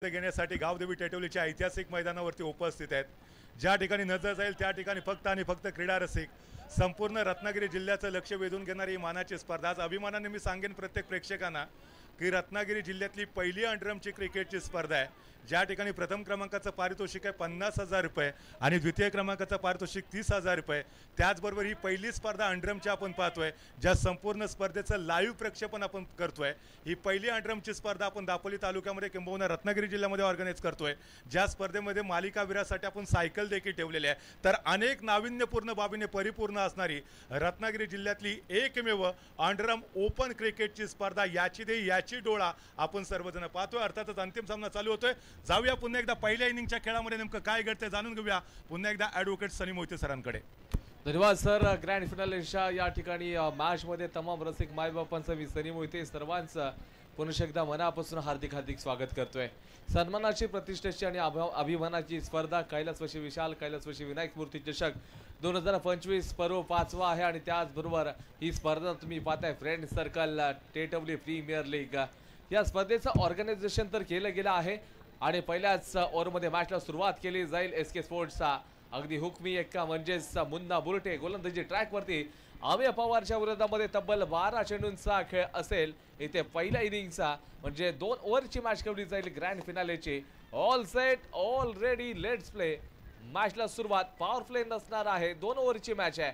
घेण्यासाठी गावदेवी टेटवलीच्या ऐतिहासिक मैदानावरती उपस्थित आहेत। ज्या ठिकाणी नजर जाईल त्या ठिकाणी फक्त आणि फक्त क्रीडा रसिक संपूर्ण रत्नागिरी जिल्ह्याचं लक्ष वेधून घेणारी ही मानाची स्पर्धा। आज अभिमानाने मी सांगेन प्रत्येक प्रेक्षकांना की रत्नागिरी जिल्ह्यातली पहिली अंडरमची क्रिकेटची स्पर्धा आहे, ज्या ठिकाणी प्रथम क्रमांकाचं पारितोषिक आहे 50,000 रुपये आणि द्वितीय क्रमांकाचं पारितोषिक 30,000 रुपये। त्याचबरोबर ही पहिली स्पर्धा अंडरमची आपण पाहतोय, ज्या संपूर्ण स्पर्धेचं लाईव्ह प्रक्षेपण आपण करतोय। ही पहिली अंडरमची स्पर्धा आपण दापोली तालुक्यामध्ये किंबहुना रत्नागिरी जिल्ह्यामध्ये ऑर्गनाइज करतोय, ज्या स्पर्धेमध्ये मालिकावीरासाठी आपण सायकल देखील ठेवलेली आहे। तर अनेक नाविन्यपूर्ण बाबीने परिपूर्ण असणारी रत्नागिरी जिल्ह्यातली एकमेव अंडरम ओपन क्रिकेटची स्पर्धा, याची दे याची डोळा आपण सर्वजण पाहतोय। अर्थातच अंतिम सामना चालू होतोय। जाऊया पुन्हा एकदा पहिल्या इनिंगच्या खेळामध्ये नेमकं काय घडतंय जाणून घेऊया पुन्हा एकदा ॲडव्होकेट सनी मोहिते सरांकडे। धन्यवाद सर। ग्रँड फिनालेच्या या ठिकाणी मॅच मध्ये तमाम रसिक मायबापांचं मी सनी मोहिते सर्वांचं पुन्हा एकदा मनापासून हार्दिक हार्दिक स्वागत करतोय। सन्मानाची, प्रतिष्ठेची आणि अभिमानाची स्पर्धा कैलासवासी विशाल कैलासवासी विनायक मूर्ती चषक 2025 पर्व 5वा आहे आणि त्याचबरोबर ही स्पर्धा तुम्ही पाहताय फ्रेंड सर्कल टेटवली प्रीमियर लीग या स्पर्धेचं ऑर्गनायझेशन तर केलं गेलं आहे आणि पहिल्याच ओव्हरमध्ये मॅचला सुरुवात केली जाईल। एसके स्पोर्ट्सचा अगदी हुकमी एक्का म्हणजेच मुन्ना बुरटे गोलंदाजी ट्रॅकवरती अमेय पवारच्या विरोधामध्ये तब्बल 12 चेंडूंचा खेळ असेल। इथे पहिल्या इनिंगचा म्हणजे 2 ओव्हरची मॅच खेळली जाईल ग्रँड फिनालेची। All set all ready let's play. मॅचला सुरुवात पॉवर प्ले नसणार आहे, 2 ओव्हरची मॅच आहे।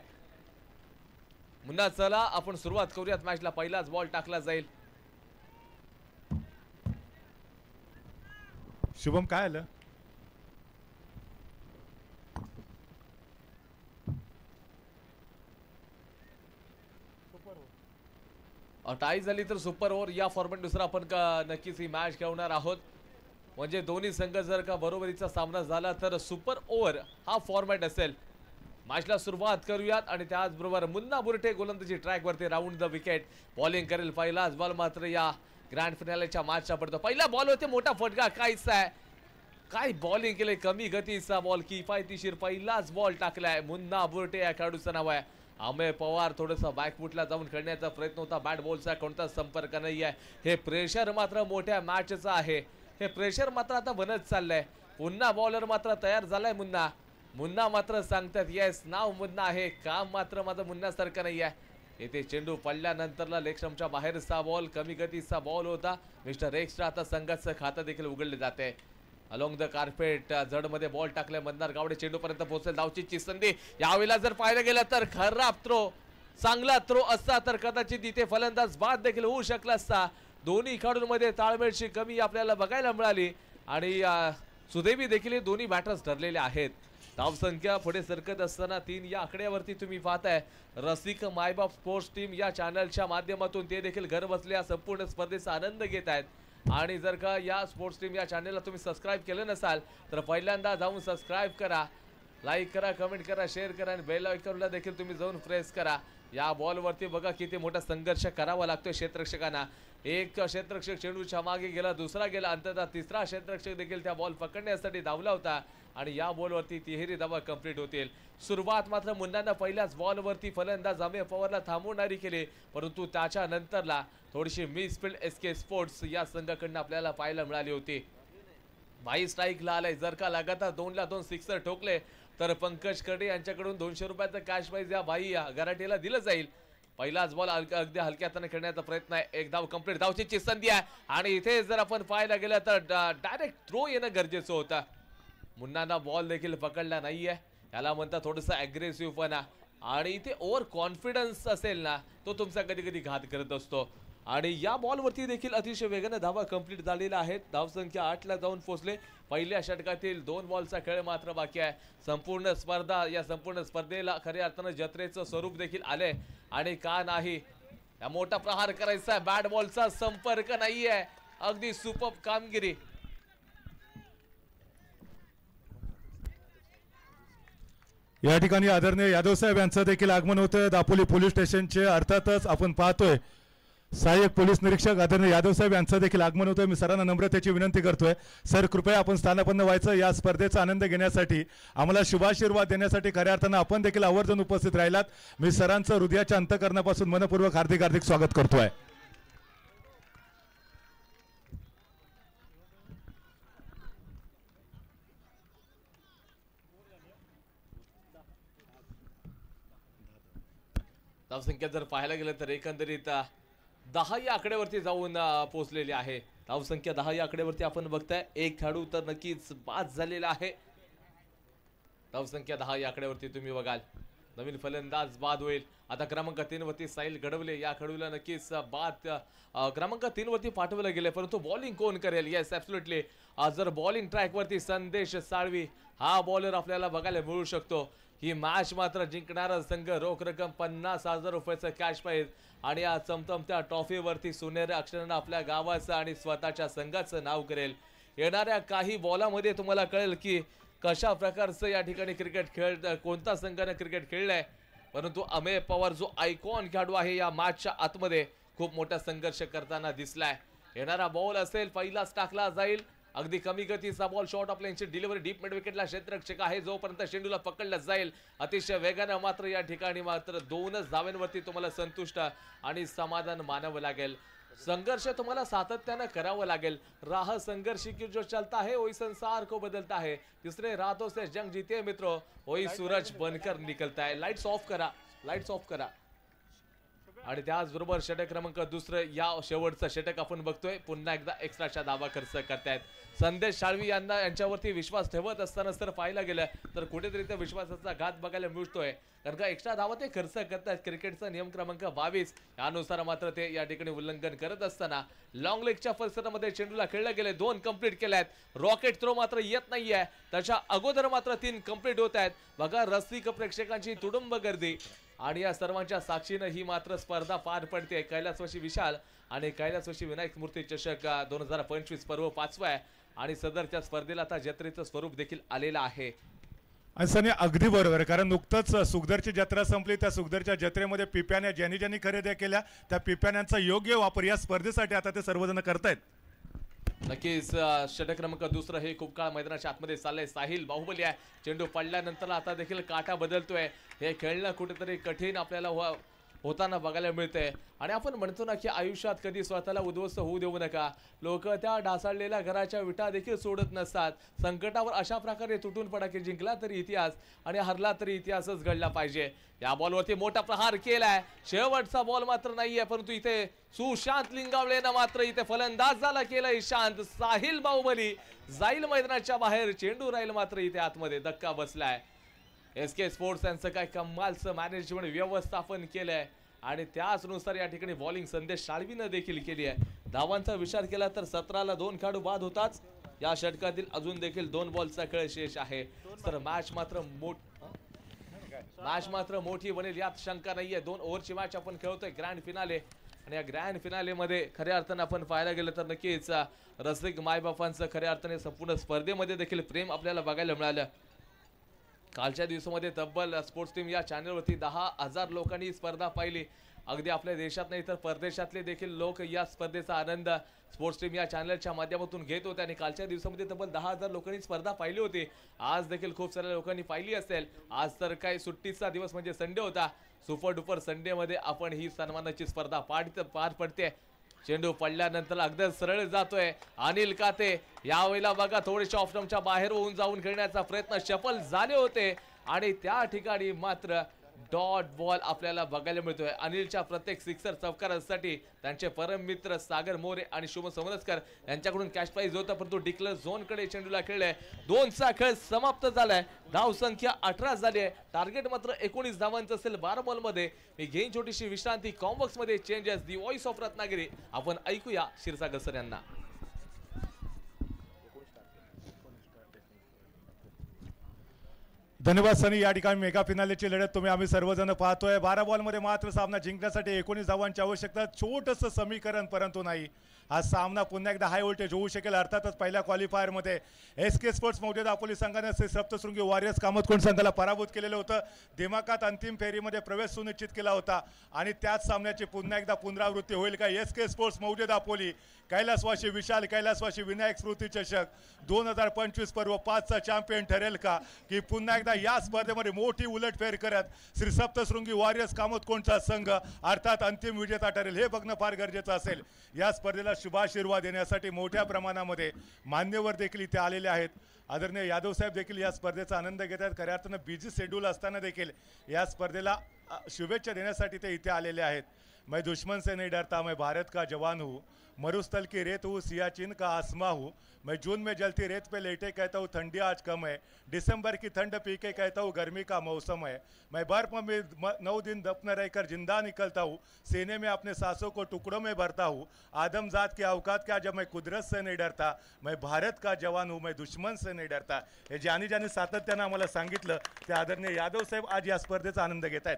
मुन्ना चला आपण सुरुवात करूयात। मॅचला पहिलाच बॉल टाकला जाईल। शुभम काय आलं? टाई झाली तर सुपर ओव्हर या फॉर्मॅटनुसार आपण नक्कीच ही मॅच खेळणार आहोत। म्हणजे दोन्ही संघ जर का बरोबरीचा सामना झाला तर सुपर ओव्हर हा फॉर्मॅट असेल। मॅचला सुरुवात करूयात आणि त्याचबरोबर मुन्ना बुरटे गोलंदाजी ट्रॅकवरती राऊंड द विकेट बॉलिंग करेल। पहिलाच बॉल मात्र या ग्रँड फिनालेच्या मॅचचा पडतो। पहिल्या बॉलवरती मोठा फटका काहीच आहे, काय बॉलिंग केले, कमी गतीचा बॉल किफायतीशीर पहिलाच बॉल टाकलाय। मुन्ना बुरटे या खेळाडूचं नाव आहे। अमेय पवार थोडंसं बॅकफुटला जाऊन खेळण्याचा प्रयत्न होता, बॅट बॉलचा कोणता संपर्क नाही आहे। हे प्रेशर मात्र मोठ्या मॅचचं आहे, हे प्रेशर मात्र आता बनत चाललंय। पुन्हा बॉलर मात्र तयार झालाय मुन्ना। मुन्ना मात्र सांगतात येस नाव मुन्ना आहे, काम मात्र माझं मुन्नासारखं नाही आहे। येथे चेंडू पडल्यानंतरला लेग स्टंपच्या बाहेरचा बॉल कमी गतीचा बॉल होता। मिस्टर एक्स्ट्रा आता संघाचं खातं देखील उघडले जाते। अलॉंग द कार्पेट जडमध्ये बॉल टाकले, मंदार गावडे चेंडूपर्यंत पोहोचेल, धावचीची संधी। यावेळेला जर पाहायला गेलं तर खराब थ्रो, चांगला थ्रो असता तर कदाचित इथे फलंदाज बाद देखील होऊ शकला असता। दोन्ही खेळाडूंमध्ये ताळमेळची कमी आपल्याला बघायला मिळाली आणि सुदैवी देखील दोन्ही बॅटर्स ठरलेले आहेत। धावसंख्या पुढे सरकत असताना 3 या आकड्यावरती तुम्ही पाहताय। रसिक मायबाप स्पोर्ट्स टीम या चॅनलच्या माध्यमातून ते देखील घर बसल्या संपूर्ण स्पर्धेचा आनंद घेत आहेत। आणि जर का या स्पोर्ट्स टीम या चॅनलला तुम्ही सबस्क्राइब केलं नसाल तर पहिल्यांदा जाऊन सबस्क्राइब करा, लाईक करा, कमेंट करा, शेअर करा आणि बेल आयकॉनला देखील तुम्ही जाऊन प्रेस करा। या बॉलवरती बघा किती मोठा संघर्ष करावा लागतोय क्षेत्ररक्षकांना। एक क्षेत्ररक्षक चेंडूच्या मागे गेला, दुसरा गेला, अंततः तिसरा क्षेत्ररक्षक देखील त्या बॉल पकडण्यासाठी धावला होता आणि या बॉलवरती तिहेरी धावा कंप्लीट होतील। सुरुवात मात्र मुन्नानं पहिल्याच बॉलवरती फलंदाज अमेय पवारला थांबवणारी केली, परंतु त्याच्या नंतरला थोडीशी मिसफील्ड एसके स्पोर्ट्स या संघाकडून आपल्याला पाहायला मिळाली होती। भाई स्ट्राईकला आलाय, जर का लगातार 2ला 2 सिक्सर ठोकले तर पंकज कडे यांच्याकडून 200 रुपयाचं कॅश प्राइज या भाई गराटेला दिलं जाईल। पहिलाच बॉल अगदी हलक्या हाताने खेळण्याचा प्रयत्न आहे, एक धाव कंप्लीट, धावची संधी आहे आणि इथे जर आपण पाहायला गेलं तर डायरेक्ट थ्रो येणं गरजेचं होतं। मुन्नानं बॉल देखील पकडला नाहीये, याला म्हणतात थोडंसं अग्रेसिव्हपणा आणि इथे ओव्हर कॉन्फिडन्स असेल ना तो तुमचा कधी कधी घात करत असतो। आणि या बॉलवरती देखील अतिशय वेगाने धावा कंप्लीट झालेल्या आहेत। धावसंख्या 8ला जाऊन पोहोचले। पहिल्या षटकातील 2 बॉलचा खेळ मात्र बाकी आहे। संपूर्ण स्पर्धा या संपूर्ण स्पर्धेला खऱ्या अर्थानं जत्रेचं स्वरूप देखील आलंय आणि का नाही या मोठा प्रहार करायचा, बॅट बॉलचा संपर्क नाहीये, अगदी सुपर कामगिरी। या ठिकाणी आदरणीय यादव साहेब यांचं देखील आगमन होतं दापोली पोलीस स्टेशनचे। अर्थातच आपण पाहतोय सहाय्यक पोलीस निरीक्षक आदरणीय यादव साहेब यांचं देखील आगमन होतंय। मी सरांना नम्रतेची विनंती करतोय, सर कृपया आपण स्थानापन्न व्हायचं। या स्पर्धेचा आनंद घेण्यासाठी आम्हाला शुभाशीर्वाद देण्यासाठी खऱ्या अर्थानं आपण देखील आवर्जून उपस्थित राहिलात। मी सरांचं हृदयाच्या अंतःकरणापासून मनपूर्वक हार्दिक हार्दिक स्वागत करतोय। धावसंख्या जर पाहायला गेलं तर एकंदरीत 10 या आकड्यावरती जाऊन पोहोचलेली आहे. धावसंख्या 10 या आकड्यावरती आपण बघताय. एक खेळाडू तर नक्कीच बाद झालेला आहे. धावसंख्या 10 या आकड्यावरती तुम्ही बघाल. नवीन फलंदाज बाद होईल. आता क्रमांक 3 वरती साहिल घडवले या खेळाडूला नक्कीच बाद क्रमांक 3 वरती पाठवलं गेले, परंतु बॉलिंग कोण करेल? Yes absolutely. जर बॉलिंग ट्रॅक वरती संदेश साळवी हा बॉलर आपल्याला बघायला मिळू शकतो. ही मॅच मात्र जिंकणारा संघ रोख रक्कम 50,000 रुपयाचं कॅश प्राइज आणि या चमचमत्या ट्रॉफीवरती सोनेरी अक्षरानं आपल्या गावाचं आणि स्वतःच्या संघाचं नाव करेल. येणाऱ्या काही बॉलामध्ये तुम्हाला कळेल की कशा प्रकारचं या ठिकाणी क्रिकेट कोणता संघाने क्रिकेट खेळलाय. परंतु अमेय पवार जो आयकॉन खेळाडू आहे या मॅचच्या आतमध्ये खूप मोठा संघर्ष करताना दिसलाय. येणारा बॉल असेल पहिलाच टाकला जाईल. अगदी कमी गतीचा बॉल शॉर्ट ऑफ लाईनची डिलिव्हरी डीप मिड विकेटला क्षेत्ररक्षक आहे जोपर्यंत चेंडूला पकडला जाईल अतिशय वेगानं. मात्र या ठिकाणी मात्र 2च धाव्यांवरती तुम्हाला संतुष्ट आणि समाधान मानावं लागेल. संघर्ष तुम्हाला सातत्यानं करावं लागेल. राह संघर्ष की जो चलता है वही संसार को बदलता है. तिसरे रातों से जंग जीते मित्रों वही सूरज बनकर निकलता है. लाईट्स ऑफ करा, लाईट्स ऑफ करा. आणि त्याचबरोबर षटक क्रमांक 2 या शेवटचं षटक आपण बघतोय. पुन्हा एकदा एक्स्ट्राचा धावा खर्च करतायत. संदेश साळवी यांच्यावरती विश्वास ठेवत असताना जर पाहायला गेलं तर कुठेतरी त्या विश्वासाचा घात बघायला मिळतोय. कारण का एक्स्ट्रा धावा ते खर्च करतायत. क्रिकेटचा नियम क्रमांक 22 यानुसार मात्र ते या ठिकाणी उल्लंघन करत असताना लॉंग लेगच्या परिसरामध्ये चेंडूला खेळले गेले. 2 कंप्लीट केल्यात. रॉकेट थ्रो मात्र येत नाहीये. त्याच्या अगोदर मात्र 3 कंप्लीट होत आहेत. बघा रसिक प्रेक्षकांची तुडुंब गर्दी आणि या सर्वांच्या साक्षीनं ही मात्र स्पर्धा पार पडते. कैलासवासी विशाल आणि कैलासवासी विनायक मूर्ती चषक 2025 पर्व 5वा आहे आणि सदरच्या स्पर्धेला आता जत्रेचं स्वरूप देखील आलेलं आहे. आणि सनी अगदी बरोबर, कारण नुकतंच सुखदरची जत्रा संपली. त्या सुखदरच्या जत्रेमध्ये पिप्याण्या ज्यांनी ज्यांनी खरेदी केल्या त्या पिप्याण्यांचा योग्य वापर या स्पर्धेसाठी आता ते सर्वजण करतायत. नक्कीच षटक क्रमांक 2 हे खूप काळ मैदानाच्या आतमध्ये चाललंय. साहिल बाहुबली आहे. चेंडू पडल्यानंतर आता देखील काटा बदलतोय. हे खेळणं कुठेतरी कठीण आपल्याला होताना बघायला मिळतंय. आणि आपण म्हणतो ना की आयुष्यात कधी स्वतःला उद्ध्वस्त होऊ देऊ नका. लोक त्या ढासळलेल्या घराच्या विटा देखील सोडत नसतात. संकटावर अशा प्रकारे तुटून पडा की जिंकला तरी इतिहास आणि हरला तरी इतिहासच घडला पाहिजे. या बॉलवरती मोठा प्रहार केलाय. शेवटचा बॉल मात्र नाहीये, परंतु इथे सुशांत लिंगावळेनं मात्र इथे फलंदाजाला केलंय शांत. साहिल बाहुबली जाईल मैदानाच्या बाहेर. चेंडू राहील मात्र इथे आतमध्ये. धक्का बसलाय. SK स्पोर्ट्स यांचं काय कमालचं मॅनेजमेंट व्यवस्थापन केलंय आणि त्याचनुसार या ठिकाणी बॉलिंग संदेश साळवीनं देखील केली आहे. धावांचा विचार केला तर 17ला 2 खेळाडू बाद होताच. या षटकातील अजून देखील 2 बॉलचा खेळ शेष आहे. तर मॅच मात्र मोठी बनेल यात शंका नाहीये. 2 ओव्हरची मॅच आपण खेळतोय. ग्रँड फिनाले आणि या ग्रँड फिनाले मध्ये खऱ्या अर्थाने आपण पाहायला गेलं तर नक्कीच रसिक मायबापांचं खऱ्या अर्थाने संपूर्ण स्पर्धेमध्ये देखील प्रेम आपल्याला बघायला मिळालं. कालच्या दिवसामध्ये तब्बल स्पोर्ट्स टीम या चॅनलवरती 10,000 लोकांनी स्पर्धा पाहिली. अगदी आपल्या देशात नाही तर परदेशातले देखील लोक या स्पर्धेचा आनंद स्पोर्ट्स टीम या चॅनलच्या माध्यमातून घेत होते आणि कालच्या दिवसामध्ये तब्बल 10,000 लोकांनी स्पर्धा पाहिली होती. आज देखील खूप साऱ्या लोकांनी पाहिली असेल. आज तर काय सुट्टीचा दिवस म्हणजे संडे होता. सुपर डुपर संडे मध्ये आपण ही सन्मानाची स्पर्धा पार पडते. चेंडू पडल्यानंतर अगदी सरळ जातोय अनिल काते. यावेळेला बघा थोडेसे ऑफ स्टंपच्या बाहेर होऊन जाऊन खेळण्याचा प्रयत्न सफल झाले होते आणि त्या ठिकाणी मात्र डॉट बॉल आपल्याला बघायला मिळतोय. अनिलच्या प्रत्येक सिक्सर चौकारांसाठी त्यांचे परम मित्र सागर मोरे आणि शुभ समरसकर यांच्याकडून कॅश प्राइज होता, परंतु डिक्लेअर झोन कडे चेंडूला खेळलाय. 2चा खेळ समाप्त झालाय. धाव संख्या 18 झाली आहे. टार्गेट मात्र 19 धावांचं असेल 12 बॉलमध्ये. मी घेईन छोटीशी विश्रांती. कॉम्बॉक्स मध्ये changes. The voice of Ratnagiri आपण ऐकूया क्षीरसागर सर यांना. धन्यवाद सनी. या ठिकाणी मेगा फिनालेची लढत तुम्ही आम्ही सर्वजण पाहतोय. 12 बॉलमध्ये मात्र सामना जिंकण्यासाठी 19 धावांची आवश्यकता. छोटंसं समीकरण परंतु नाही. हा सामना पुन्हा एकदा हाय व्होल्टेज होऊ शकेल. अर्थातच पहिल्या क्वालिफायरमध्ये SK स्पोर्ट्स मौजे दापोली संघाने सप्तशृंगी वॉरियर्स कामतकोण संघाला पराभूत केलेलं होतं. दिमाखात अंतिम फेरीमध्ये प्रवेश सुनिश्चित केला होता आणि त्याच सामन्याची पुन्हा एकदा पुनरावृत्ती होईल का? SK स्पोर्ट्स मौजे दापोली कैलासवासी विशाल कैलासवासी विनायक स्मृती चषक 2025 पर्व 5चा चॅम्पियन ठरेल का? की पुन्हा एकदा या स्पर्धेमध्ये मोठी उलटफेर करत श्री सप्तशृंगी वॉरियर्स कामतकोणचा संघ अर्थात अंतिम विजेता ठरेल हे बघणं फार गरजेचं असेल. या स्पर्धेला शुभाशीर्वाद देण्यासाठी मोठ्या प्रमाणामध्ये मान्यवर देखील इथे आलेले आहेत. आदरणीय यादव साहेब देखील या स्पर्धेचा आनंद घेत आहेत. खऱ्या अर्थानं बिझी शेड्यूल असताना देखील या स्पर्धेला शुभेच्छा देण्यासाठी ते इथे आलेले आहेत. मैं दुश्मन से नहीं डरता, मैं भारत का जवान हूँ, मरुस्थल की रेत हूँ, सियाचिन का आसमां हूँ, मैं जून में जलती रेत पे लेटे कहता हूँ ठंडी आज कम है, दिसंबर की ठंड पी के कहता हूँ गर्मी का मौसम है, मैं बर्फ में 9 दिन दफन रहकर जिंदा निकलता हूँ, सीने में अपने सांसों को टुकड़ों में भरता हूँ, आदमजात की औकात क्या जब मैं कुदरत से नहीं डरता, मैं भारत का जवान हूँ, मैं दुश्मन से नहीं डरता. हे ज्यांनी ज्यांनी सातत्यानं आम्हाला सांगितलं ते आदरणीय यादव साहेब आज या स्पर्धेचा आनंद घेत आहेत.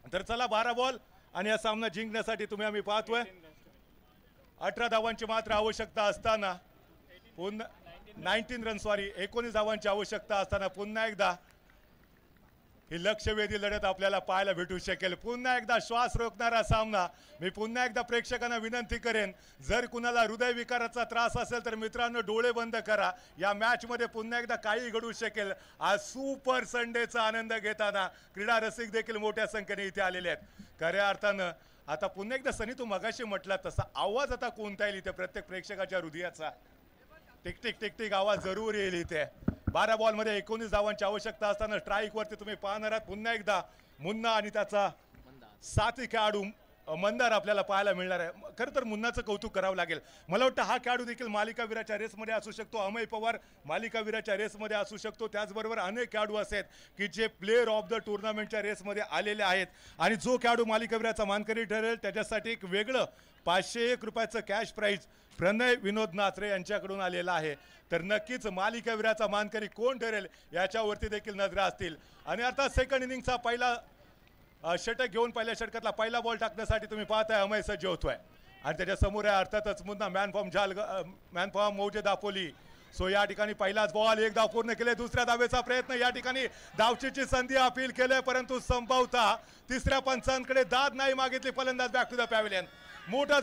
तर चला 12 बॉल आणि हा सामना जिंकण्यासाठी तुम्ही आम्ही पाहतोय 18 धावांची मात्र आवश्यकता असताना पुन्हा 19 रन 19 धावांची आवश्यकता असताना पुन्हा एकदा ही लक्षवेधी लढत आपल्याला पाहायला भेटू शकेल. पुन्हा एकदा श्वास रोखणारा सामना. मी पुन्हा एकदा प्रेक्षकांना विनंती करेन, जर कुणाला हृदयविकाराचा त्रास असेल तर मित्रांनो डोळे बंद करा. या मॅचमध्ये पुन्हा एकदा काही घडू शकेल. आज सुपर संडेचा आनंद घेताना क्रीडा रसिक देखील मोठ्या संख्येने इथे आलेले आहेत. खऱ्या अर्थानं आता पुन्हा एकदा सनी तू मगाशी म्हटला तसा आवाज आता कोणता येईल इथे प्रत्येक प्रेक्षकाच्या हृदयाचा टिक टिक टिक टिक आवाज जरूर येईल इथे. 12 बॉलमध्ये 19 धावांची आवश्यकता असताना स्ट्राईक वरती तुम्ही पाहणार आहात पुन्हा एकदा मुन्ना आणि त्याचा साथी खेळाडू मंदार आपल्याला पाहायला मिळणार आहे. खरं तर मुन्नाचं कौतुक करावं लागेल. मला वाटतं हा खेळाडू देखील मालिकावीराच्या रेसमध्ये असू शकतो. अमय पवार मालिकावीराच्या रेसमध्ये असू शकतो. त्याचबरोबर अनेक खेळाडू असे आहेत की जे प्लेअर ऑफ द टुर्नामेंटच्या रेसमध्ये आलेले आहेत आणि जो खेळाडू मालिकावीराचा मानकरी ठरेल त्याच्यासाठी एक वेगळं 501 रुपयाचं कॅश प्राईज प्रणय विनोद नात्रे यांच्याकडून आलेला आहे. तर नक्कीच मालिकावीराचा मानकरी कोण ठरेल याच्यावरती देखील नजरा असतील. आणि आता सेकंड इनिंगचा पहिला षटक घेऊन पहिल्या षटकातला पहिला बॉल टाकण्यासाठी तुम्ही पाहताय अमय सज्ज होतोय आणि त्याच्या समोर आहे अर्थातच मुन्ना मॅन फॉर्म मौजे दापोली. सो या ठिकाणी पहिलाच बॉल एक धाव पूर्ण केले. दुसऱ्या धावेचा प्रयत्न या ठिकाणी धावचीची संधी अपील केले परंतु संभवता तिसऱ्या पंचांकडे दाद नाही मागितली. फलंदाज बॅक टू द पॅव्हिलियन. मोठा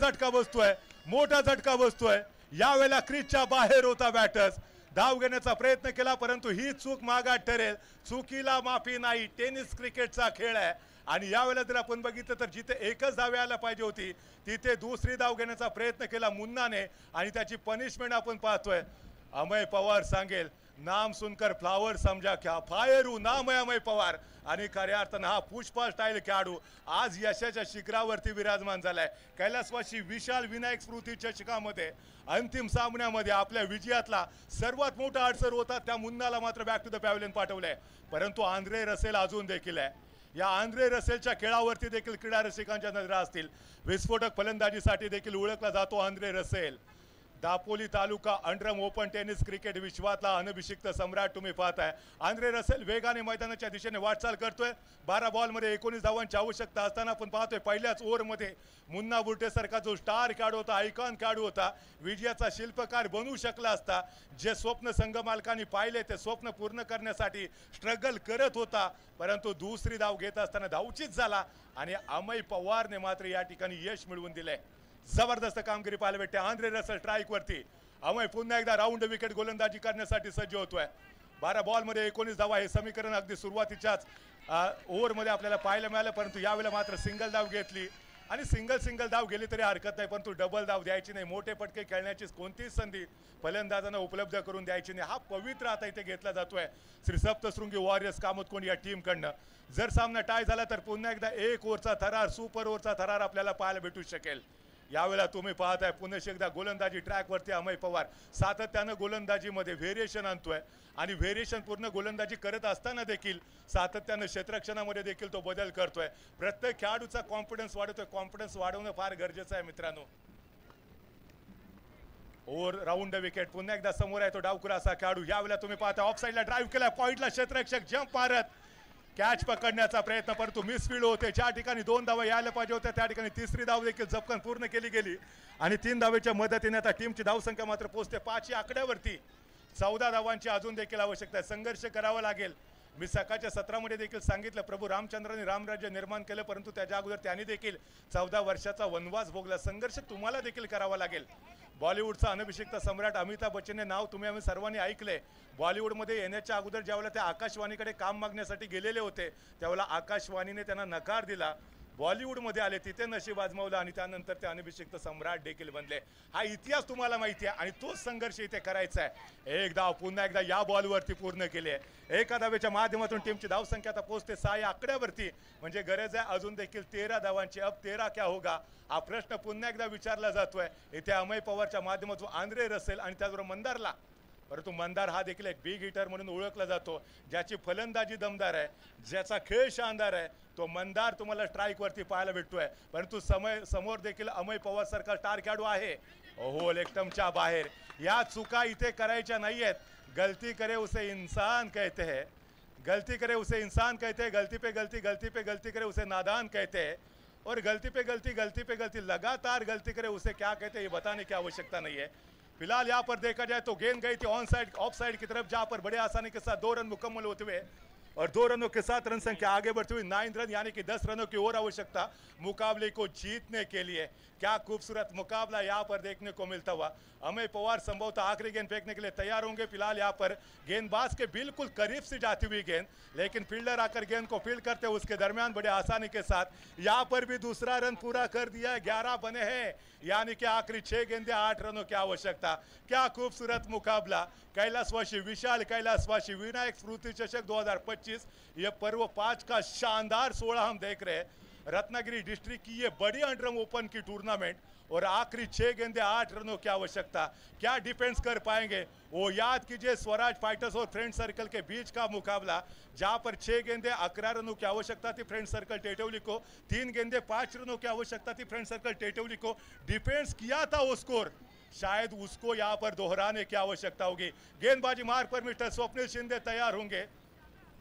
झटका बसतोय. यावेळेला क्रीजच्या बाहेर होता बॅटर्स. धाव घेण्याचा प्रयत्न केला परंतु ही चूक मागात ठरेल. चुकीला माफी नाही. टेनिस क्रिकेटचा खेळ आहे आणि यावेळेला जर आपण बघितलं तर जिथे एकच धाव यायला पाहिजे होती तिथे दुसरी धाव घेण्याचा प्रयत्न केला मुन्नाने आणि त्याची पनिशमेंट आपण पाहतोय. अमय पवार सांगेल नाम सुनकर फ्लावर समजा क्या फायर हूं नाम है अमय पवार. आणि खऱ्या अर्थानं हा पुष्पा स्टाईल खेळाडू आज यशाच्या शिखरावरती विराजमान झालाय. कैलासवासी विशाल विनायक स्मृती चषकामध्ये अंतिम सामन्यामध्ये आपल्या विजयातला सर्वात मोठा अडसर होता त्या मुन्नाला मात्र बॅक टू द पॅव्हिलियन पाठवलंय. परंतु आंद्रे रसेल अजून देखील आहे. या आंद्रे रसेलच्या खेळावरती देखील क्रीडा रसिकांच्या नजरा असतील. विस्फोटक फलंदाजीसाठी देखील ओळखला जातो आंद्रे रसेल. दापोली तालुका अंडरम ओपन टेनिस क्रिकेट विश्वातला अनभिषिक्त सम्राट तुम्ही पाहताय. आंद्रे रसेल वेगाने मैदानाच्या दिशेने वाटचाल करतोय. 12 बॉलमध्ये 19 धावांची आवश्यकता असताना आपण पाहतोय पहिल्याच ओव्हरमध्ये मुन्ना बुर्टेसारखा जो स्टार खेळाडू होता, आयकॉन खेळाडू होता, विजयाचा शिल्पकार बनू शकला असता. जे स्वप्न संघ मालकांनी पाहिले ते स्वप्न पूर्ण करण्यासाठी स्ट्रगल करत होता परंतु दुसरी धाव घेत असताना धावचीच झाला आणि अमय पवारने मात्र या ठिकाणी यश मिळवून दिले. जबरदस्त कामगिरी पाहायला भेटते. आंद्रे रसेल स्ट्राईक वरती. अमय पुन्हा एकदा राऊंड विकेट गोलंदाजी करण्यासाठी सज्ज होतोय. 12 बॉलमध्ये 19 धावा हे समीकरण अगदी सुरुवातीच्याच ओव्हरमध्ये आपल्याला पाहायला मिळालं परंतु यावेळेला मात्र सिंगल धाव घेतली आणि सिंगल धाव गेली तरी हरकत नाही परंतु डबल धाव द्यायची नाही. मोठे पटके खेळण्याची कोणतीही संधी फलंदाजांना उपलब्ध करून द्यायची नाही. हा पवित्र आता इथे घेतला जातोय श्री सप्तशृंगी वॉरियर्स कामतकोंड या टीमकडनं. जर सामना टाय झाला तर पुन्हा एकदा 1 ओव्हरचा थरार सुपर ओव्हरचा थरार आपल्याला पाहायला भेटू शकेल. यावेळेला तुम्ही पाहताय पुन्हा एकदा गोलंदाजी ट्रॅकवरती अमय पवार सातत्यानं गोलंदाजीमध्ये व्हेरिएशन आणतोय आणि व्हेरिएशन पूर्ण गोलंदाजी करत असताना देखील सातत्यानं क्षेत्ररक्षणामध्ये देखील तो बदल करतोय. प्रत्येक खेळाडूचा कॉन्फिडन्स वाढवतोय. कॉन्फिडन्स वाढवणं फार गरजेचं आहे मित्रांनो. ओव्हर राऊंड विकेट पुन्हा एकदा समोर आहे तो डावखुरा असा खेळाडू. यावेळेला तुम्ही पाहता ऑफ साईडला ड्राईव्ह केला पॉइंटला क्षेत्ररक्षक जंप मारत कॅच पकडण्याचा प्रयत्न परंतु मिसफील्ड होते. ज्या ठिकाणी 2 धावा यायला पाहिजे होत्या त्या ठिकाणी तिसरी धाव देखील झपकन पूर्ण केली गेली आणि 3 धावेच्या मदतीने आता टीमची धावसंख्या मात्र पोहोचते 5 या आकड्यावरती. 14 धावांची अजून देखील आवश्यकता आहे. संघर्ष करावा लागेल. मी सकाळच्या सत्रामध्ये देखील सांगितलं प्रभू रामचंद्रांनी रामराज्य निर्माण केलं परंतु त्याच्या अगोदर त्यांनी देखील 14 वर्षाचा वनवास भोगला. संघर्ष तुम्हाला देखील करावा लागेल. बॉलिवूडचा अनभिषिक्त सम्राट अमिताभ बच्चनचे नाव तुम्ही आम्ही सर्वांनी ऐकले. बॉलिवूडमध्ये येण्याच्या अगोदर ज्यावेळेला ते आकाशवाणीकडे काम मागण्यासाठी गेलेले होते त्यावेळेला आकाशवाणीने त्यांना नकार दिला. बॉलिवूडमध्ये आले, तिथे नशीब आजमावलं आणि त्यानंतर ते अनभिषिक्त सम्राट देखील बनले. हा इतिहास तुम्हाला माहिती आहे आणि तोच संघर्ष इथे करायचा आहे. एक धाव पुन्हा एकदा या बॉलवरती पूर्ण केली आहे. एका धावेच्या माध्यमातून टीमची धावसंख्या आता पोहोचते 6 या आकड्यावरती. म्हणजे गरज आहे अजून देखील 13 धावांची. अब 13 क्या होगा हा प्रश्न पुन्हा एकदा विचारला जातोय. इथे अमय पवारच्या माध्यमातून आंद्रे रसेल आणि त्याचबरोबर मंदारला, परंतु मंदार हा देखील एक बिग हिटर म्हणून ओळखला जातो, ज्याची फलंदाजी दमदार आहे, ज्याचा खेळ शानदार आहे. तो मंदार तुम्हाला स्ट्राईक वरती पाहायला भेटतोय. परंतु समोर देखील अमय पवार सारखा स्टार खेळाडू आहे. ओहो लेक्टमच्या बाहेर. या चुका इथे करायच्या नाहीयेत. गलती करे उसे इंसान कहते हैं, गलती करे उसे इंसान कहते हैं, गलती पे गलती, गलती पे गलती करे उसे नादान कहते हैं, और गलती पे गलती, गलती पे गलती, लगातार गलती करे उसे क्या कहते हैं ये बताने की आवश्यकता नहीं है. फिलहाल यहाँ पर देखा जाए तो गेंद गई थी ऑन साइड ऑफ साइड की तरफ, जहां पर बड़े आसानी के साथ 2 रन मुकम्मल होते हुए और 2 रनों के साथ रन संख्या आगे बढ़ती हुई 9 रन यानी कि 10 रनों की और आवश्यकता मुकाबले को जीतने के लिए. क्या खूबसूरत मुकाबला यहाँ पर देखने को मिलता हुआ. अमय पवार संभवतः आखिरी गेंद फेंकने के लिए तैयार होंगे. फिलहाल यहाँ पर गेंदबाज के बिल्कुल करीब से जाती हुई गेंद, लेकिन फील्डर आकर गेंद को फील्ड करते उसके दरमियान बड़े आसानी के साथ यहाँ पर भी दूसरा रन पूरा कर दिया. 11 बने हैं यानी कि आखिरी 6 गेंदे 8 रनों की आवश्यकता. क्या खूबसूरत मुकाबला. कैलाशवासी विशाल, कैलाशवासी विनायक स्मृति चषक 2025 ये पर्व 5 का शानदार 16 हम देख रहे हैं. रत्नागिरी डिस्ट्रिक्ट की ये बड़ी अंडरम ओपन की टूर्नामेंट और आखिरी 6 गेंदे 8 रनों की आवश्यकता. क्या डिफेंस कर पाएंगे. वो याद कीजिए स्वराज फाइटर्स और फ्रेंड सर्कल के बीच का मुकाबला, जहां पर 6 गेंदे 11 रनों की आवश्यकता थी फ्रेंड सर्कल टेटौली को, 3 गेंदे 5 रनों की आवश्यकता थी फ्रेंड सर्कल टेटौली को. डिफेंस किया था वो स्कोर, शायद उसको यहाँ पर दोहराने की आवश्यकता होगी. गेंदबाजी मार्ग पर मिस्टर स्वप्निल शिंदे तैयार होंगे.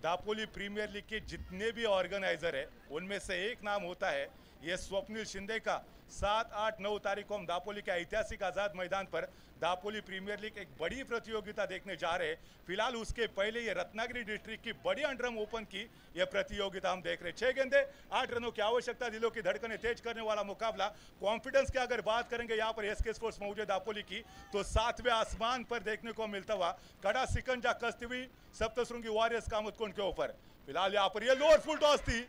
दापोली प्रीमियर लीग के जितने भी ऑर्गेनाइजर है उनमें से एक नाम होता है ये स्वप्निल शिंदे का. 7, 8, 9 तारीख को हम दापोली के ऐतिहासिक आजाद मैदान पर दापोली प्रीमियर लीग एक बड़ी प्रतियोगिता देखने जा रहे हैं. फिलहाल उसके पहले ये रत्नागिरी डिस्ट्रिक्ट की बड़ी अंडरम ओपन की ये प्रतियोगिता हम देख रहे हैं. 6 गेंदे 8 रनों की आवश्यकता. दिलों की धड़कनें तेज करने वाला मुकाबला. कॉन्फिडेंस की अगर बात करेंगे यहाँ पर एसके स्पोर्ट्स मौजूद दापोली की, तो 7वें आसमान पर देखने को मिलता हुआ कड़ा सिकंजा कसती हुई सप्तशृंगी वॉरियर्स कामतकुंड के ऊपर. फिलहाल यहाँ पर ये लोअर फुल टॉस थी,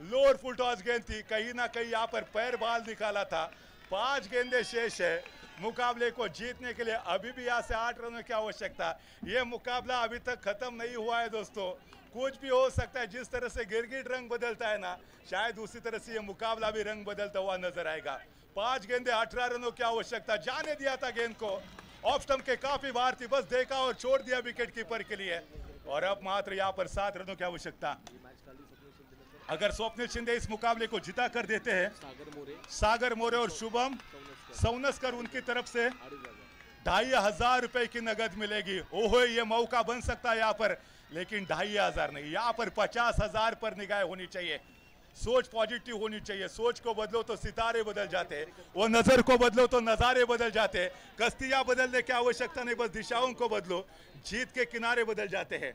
लोअर फुल टॉस गेंद थी. कहीं ना कहीं यहाँ पर पैर बाल निकाला था. 5 गेंदे शेष है. मुकाबले को जीतने के लिए अभी भी यहाँ से 8 रनों की आवश्यकता. ये मुकाबला अभी तक खत्म नहीं हुआ है दोस्तों. कुछ भी हो सकता है. जिस तरह से गिरगिट रंग बदलता है ना, शायद उसी तरह से ये मुकाबला भी रंग बदलता हुआ नजर आएगा. 5 गेंदे 18 रनों की आवश्यकता. जाने दिया था गेंद को, ऑफ स्टंप के काफी बाहर थी, बस देखा और छोड़ दिया विकेट कीपर के लिए. और अब मात्र यहाँ पर 7 रनों की आवश्यकता. अगर स्वप्निल शिंदे इस मुकाबले को जिता कर देते हैं, सागर मोरे और शुभम सौनस्कर उनकी तरफ से 2500 रुपए की नगद मिलेगी. ओहो ये मौका बन सकता है यहाँ पर, लेकिन 2500 नहीं, यहाँ पर 50,000 पर निगाह होनी चाहिए. सोच पॉजिटिव होनी चाहिए. सोच को बदलो तो सितारे बदल जाते, वो नजर को बदलो तो नजारे बदल जाते. कश्तियां बदलने की आवश्यकता नहीं, बस दिशाओं को बदलो, जीत के किनारे बदल जाते हैं.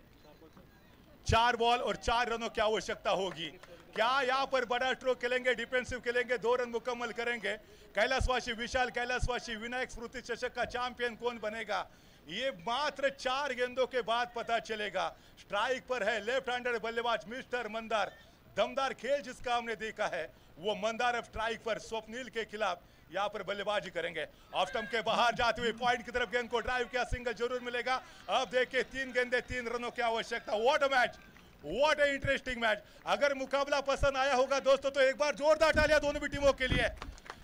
4 बॉल और 4 रनों की आवश्यकता होगी. क्या यहाँ पर बड़ा स्ट्रोक खेलेंगे, डिफेंसिव खेलेंगे, 2 रन मुकम्मल करेंगे. कैलाशवासी विशाल, कैलाशवासी विनायक स्मृति चषक का चैंपियन कौन बनेगा, ये मात्र 4 गेंदों के बाद पता चलेगा. स्ट्राइक पर है लेफ्ट हैंडर बल्लेबाज मिस्टर मंदार. दमदार खेल जिसका हमने देखा है वो मंदार अब स्ट्राइक पर स्वप्निल के खिलाफ यहाँ पर बल्लेबाजी करेंगे. ऑफ स्टंप के बाहर जाते हुए पॉइंट की तरफ गेंद को ड्राइव किया, सिंगल जरूर मिलेगा. अब देखिए 3 गेंदे 3 रनों की आवश्यकता. What a match, what a interesting match. अगर मुकाबला पसंद आया होगा दोस्तों तो एक बार जोरदार तालियां दोनों भी टीमों के लिए.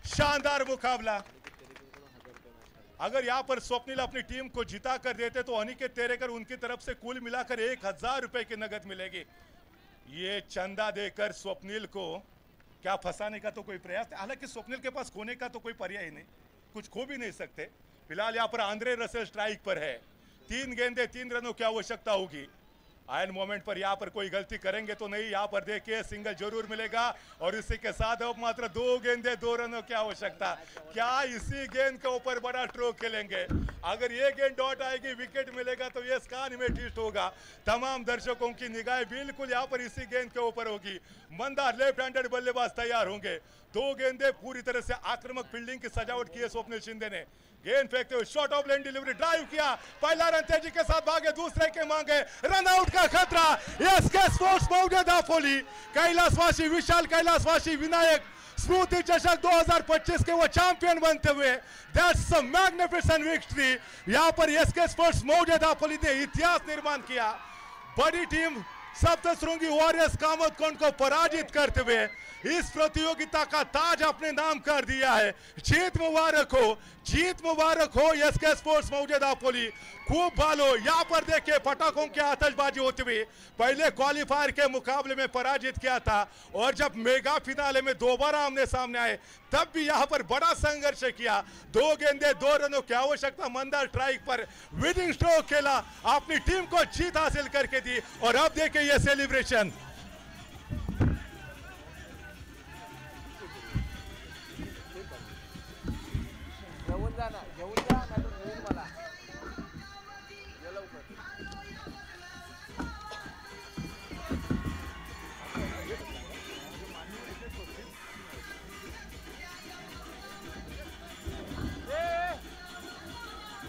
शानदार मुकाबला. अगर यहाँ पर स्वप्निल अपनी टीम को जिता कर देते तो अनिकेत तेरेकर उनकी तरफ से कुल मिलाकर 1000 रुपए की नगद मिलेगी. ये चंदा देकर स्वप्निल को क्या फंसाने का तो कोई प्रयास, हालांकि स्वप्निल के पास खोने का तो कोई पर्याय नहीं, कुछ खो भी नहीं सकते. फिलहाल यहाँ पर आंद्रे रसेल स्ट्राइक पर है. 3 गेंदे 3 रनों की आवश्यकता होगी. आयन मोमेंट पर यहाँ पर कोई गलती करेंगे तो नहीं. यहाँ पर देखिए सिंगल जरूर मिलेगा और इसी के साथ अब मात्र 2 गेंदे 2 रनों की आवश्यकता. क्या इसी गेंद के ऊपर बड़ा स्ट्रोक खेलेंगे. अगर ये गेंद डॉट आएगी, विकेट मिलेगा तो ये स्कान में ट्विस्ट होगा. तमाम दर्शकों की निगाहें बिल्कुल यहाँ पर इसी गेंद के ऊपर होगी. मंदार लेफ्ट हैंडेड बल्लेबाज तैयार होंगे. 2 गेंदे पूरी तरह से आक्रामक फील्डिंग की सजावट की है स्वप्निल शिंदे ने. गेंद फेंकते हुए short of length delivery drive किया, पहला रन तेजी के साथ भागे, दूसरे के मांगे, रन आउट का खतरा। एसके स्पोर्ट्स मौजे दापोली, कैलाशवासी विशाल, कैलाशवासी विनायक स्मृति चषक 2025 के वो चैंपियन बनते हुए, दैट्स अ मैग्निफिसेंट विक्ट्री। यहाँ पर एसके स्पोर्ट्स मौजे दापोली ने इतिहास निर्माण किया। बड़ी टीम सप्तशृंगी वॉरियर्स कामतकोंड को पराजित करते हुए इस प्रतियोगिता का ताज अपने नाम कर दिया है। जीत मुबारक हो, जीत मुबारक हो एसके स्पोर्ट्स मौजे दापोली। खूब बालो, यहाँ पर देखिए पटाखों की आतिशबाजी होती हुई पहले क्वालिफायर के मुकाबले में पराजित किया था, और जब मेगा फिनाले में दोबारा आमने सामने आए तब भी यहाँ पर बड़ा संघर्ष किया। 2 गेंदे 2 रनों की आवश्यकता, मंदार स्ट्राइक पर विनिंग स्ट्रोक खेला, अपनी टीम को जीत हासिल करके दी। और अब देखिए ये सेलिब्रेशन। घेऊन जा ना, घेऊन जा।